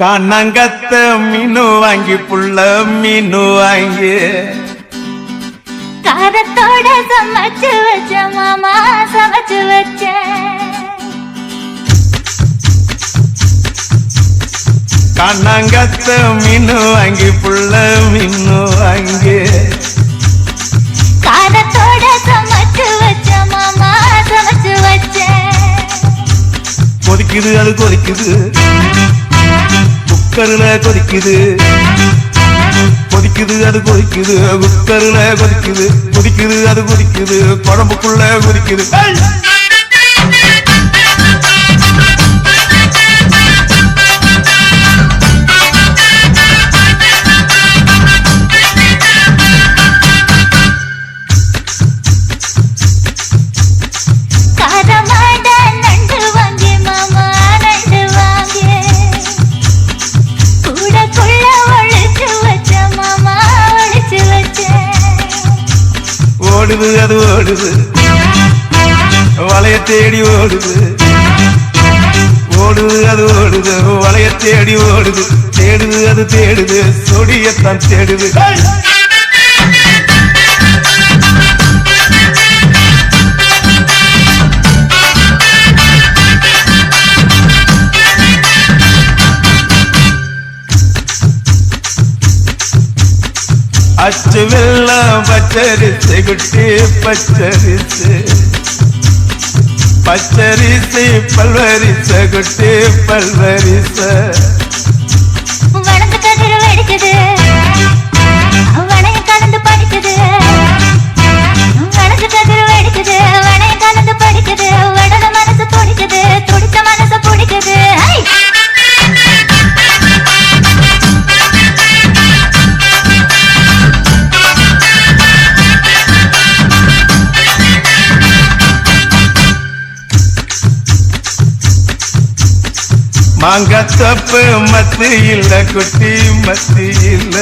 கண்ணங்கத்த மீனு வாங்கி புள்ள மீனு வாங்கி காரத்தோட சமைச்சு வச்ச மாமா சமைச்சு வச்ச கண்ணங்கத்த மீனு வாங்கி புள்ள மீனு வாங்கி காரத்தோட சமைச்சு வச்ச மாமா சமைச்சு வச்ச கொதிக்குது அது கொதிக்குது குக்கர்ல கொதிக்குது கொதிக்குது அது கொதிக்குது குக்கர்ல கொதிக்குது கொதிக்குது அது கொதிக்குது குழம்புக்குள்ள கொதிக்குது ஓடுது அது ஓடுது வளைய தேடி ஓடுது ஓடுது அது ஓடுது வளைய தேடி ஓடுது தேடுது அது தேடுது சொடியத்தான் தேடுது அச்சு வெள்ளம் பச்சரிசு குட்டி பச்சரிசு பச்சரிசு பல்வரிச குட்டி பல்வரிச வளர்ந்து கதிர வெடிக்குது வளைய கலந்து படிக்குது வளர்ந்து கதிர வெடிக்குது வளைய கலந்து படிக்குது வடல மனசு துடிக்குது துடித்த மனசு பிடிக்குது மாங்கத்தப்பு மத்து இல்ல குட்டி மத்து இல்ல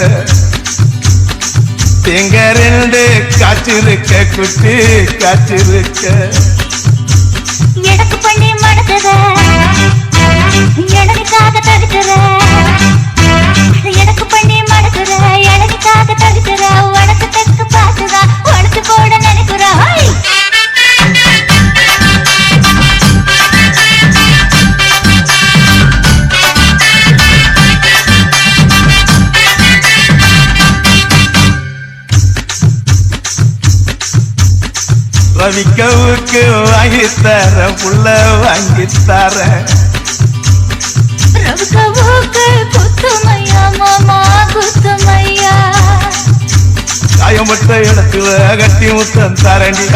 தேங்க ரெண்டு காய்ச்சிருக்க குட்டி காய்ச்சிருக்க எடக்கு பண்ணி மடக்குத எடனுக்காக தடுக்கிற எடக்கு பண்ணி மடக்குற எடனுக்காக தடுக்கிற உனக்கு தெற்கு பார்த்துதா உனக்கு கூட நினைக்கிற ரவிக்கவுக்கு வாங்கித்தர புள்ள வாங்கித்தர ரவிக்கவுக்கு குத்துமையா மாமா குத்துமையா காயம்பட்ட இடத்துல கட்டி முத்தம் தரண்டி